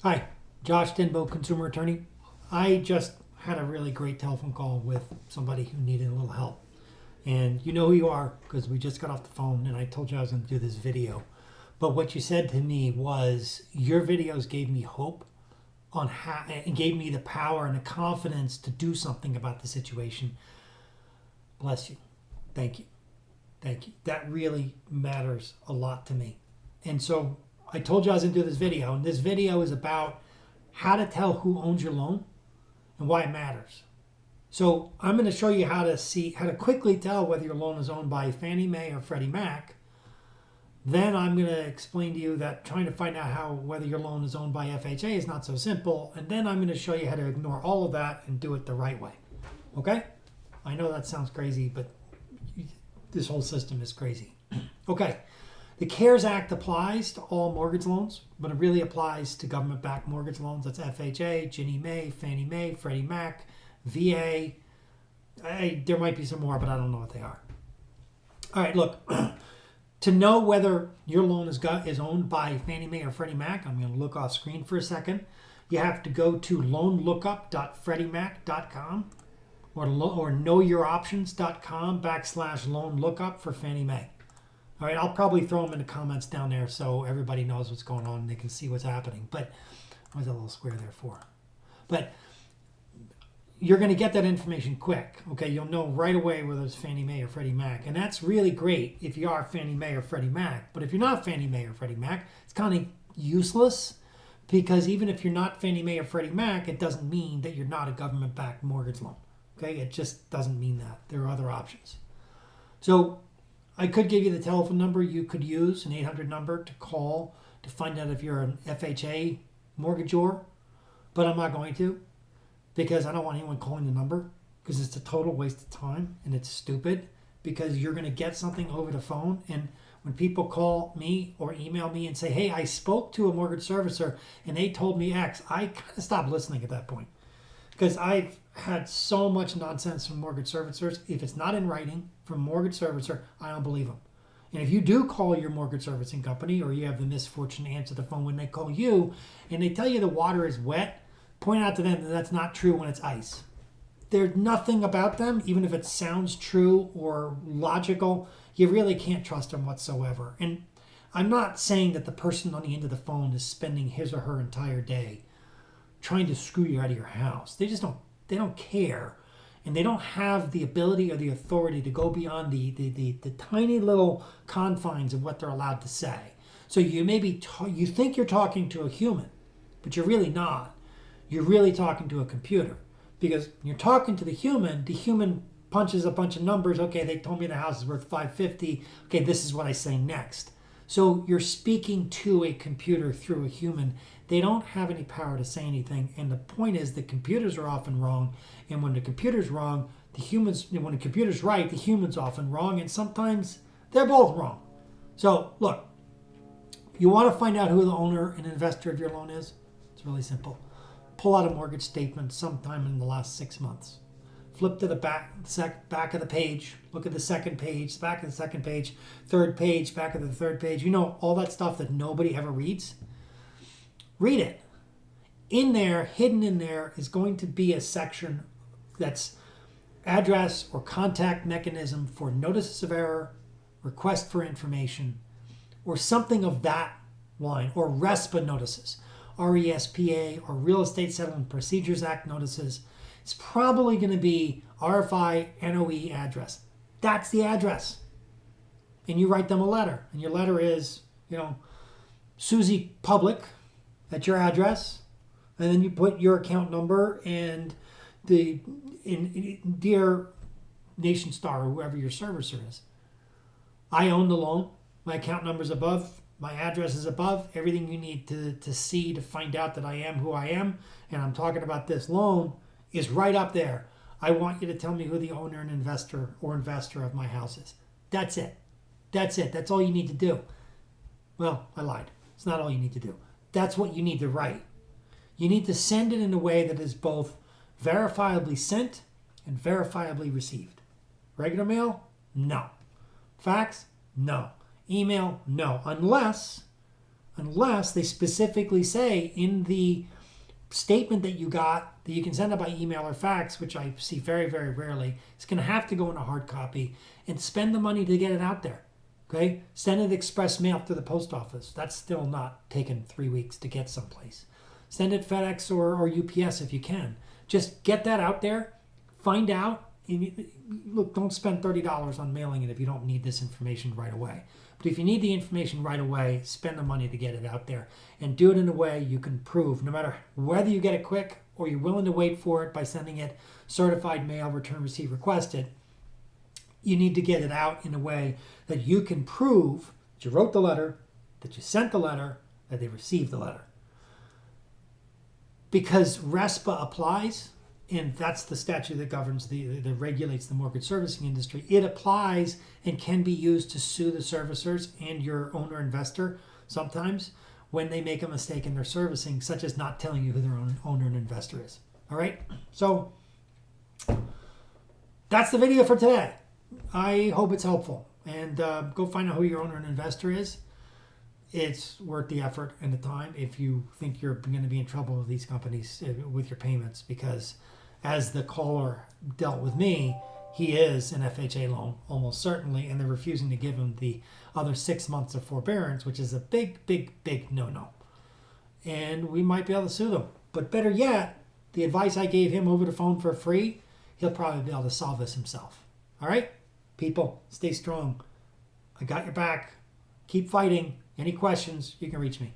Hi, Josh Denbo, consumer attorney. I just had a really great telephone call with somebody who needed a little help. And you know who you are because we just got off the phone and I told you I was going to do this video. But what you said to me was your videos gave me hope on how and gave me the power and the confidence to do something about the situation. Bless you. Thank you. Thank you. That really matters a lot to me. And so I told you I was going to do this video, and this video is about how to tell who owns your loan and why it matters. So I'm going to show you how to quickly tell whether your loan is owned by Fannie Mae or Freddie Mac. Then I'm going to explain to you that trying to find out whether your loan is owned by FHA is not so simple. And then I'm going to show you how to ignore all of that and do it the right way. Okay? I know that sounds crazy, but this whole system is crazy. Okay. The CARES Act applies to all mortgage loans, but it really applies to government-backed mortgage loans. That's FHA, Ginnie Mae, Fannie Mae, Freddie Mac, VA. There might be some more, but I don't know what they are. All right, look. To know whether your loan is owned by Fannie Mae or Freddie Mac, I'm going to look off screen for a second. You have to go to loanlookup.freddiemac.com or knowyouroptions.com/loanlookup for Fannie Mae. All right, I'll probably throw them in the comments down there so everybody knows what's going on and they can see what's happening. But what was that little square there for? But you're going to get that information quick. Okay, you'll know right away whether it's Fannie Mae or Freddie Mac. And that's really great if you are Fannie Mae or Freddie Mac. But if you're not Fannie Mae or Freddie Mac, it's kind of useless because even if you're not Fannie Mae or Freddie Mac, it doesn't mean that you're not a government-backed mortgage loan. Okay, it just doesn't mean that. There are other options. So I could give you the telephone number you could use, an 800 number to call to find out if you're an FHA mortgagor, but I'm not going to because I don't want anyone calling the number because it's a total waste of time and it's stupid because you're going to get something over the phone. And when people call me or email me and say, hey, I spoke to a mortgage servicer and they told me X, I kind of stop listening at that point because I've had so much nonsense from mortgage servicers. If it's not in writing from a mortgage servicer, I don't believe them. And if you do call your mortgage servicing company or you have the misfortune to answer the phone when they call you and they tell you the water is wet, point out to them that that's not true when it's ice. There's nothing about them, even if it sounds true or logical, you really can't trust them whatsoever. And I'm not saying that the person on the end of the phone is spending his or her entire day trying to screw you out of your house. They don't care. And they don't have the ability or the authority to go beyond the tiny little confines of what they're allowed to say. So you you think you're talking to a human, but you're really not. You're really talking to a computer because you're talking to the human punches a bunch of numbers. Okay, they told me the house is worth 550. Okay, this is what I say next. So you're speaking to a computer through a human. They don't have any power to say anything. And the point is the computers are often wrong. And when the computer's wrong, when the computer's right, the human's often wrong. And sometimes they're both wrong. So look, you want to find out who the owner and investor of your loan is? It's really simple. Pull out a mortgage statement sometime in the last 6 months. Flip to the back of the page. Look at the second page, back of the second page, third page, back of the third page. You know, all that stuff that nobody ever reads. Read it. In there, hidden in there, is going to be a section that's address or contact mechanism for notices of error, request for information, or something of that line, or RESPA notices. RESPA or Real Estate Settlement Procedures Act notices. It's probably going to be RFI NOE address. That's the address. And you write them a letter. And your letter is, Susie Public at your address. And then you put your account number and Dear Nation Star or whoever your servicer is. I own the loan. My account number is above. My address is above. Everything you need to see to find out that I am who I am and I'm talking about this loan is right up there. I want you to tell me who the owner and investor of my house is. That's it. That's it. That's all you need to do. Well, I lied. It's not all you need to do. That's what you need to write. You need to send it in a way that is both verifiably sent and verifiably received. Regular mail? No. Fax? No. Email? No. Unless unless they specifically say in the statement that you got that you can send it by email or fax, which I see very, very rarely. It's going to have to go in a hard copy, and spend the money to get it out there. Okay? Send it express mail to the post office. That's still not taking 3 weeks to get someplace. Send it FedEx or UPS if you can. Just get that out there. Find out. Look, don't spend $30 on mailing it if you don't need this information right away. But if you need the information right away, spend the money to get it out there. And do it in a way you can prove, no matter whether you get it quick or you're willing to wait for it by sending it certified mail, return receipt requested, you need to get it out in a way that you can prove that you wrote the letter, that you sent the letter, that they received the letter. Because RESPA applies, and that's the statute that governs that regulates the mortgage servicing industry. It applies and can be used to sue the servicers and your owner investor sometimes when they make a mistake in their servicing, such as not telling you who their owner and investor is. All right, so that's the video for today. I hope it's helpful, and go find out who your owner and investor is. It's worth the effort and the time if you think you're going to be in trouble with these companies with your payments, because as the caller dealt with me, he is an FHA loan, almost certainly, and they're refusing to give him the other 6 months of forbearance, which is a big, big, big no-no. And we might be able to sue them. But better yet, the advice I gave him over the phone for free, he'll probably be able to solve this himself. All right? People, stay strong. I got your back. Keep fighting. Any questions, you can reach me.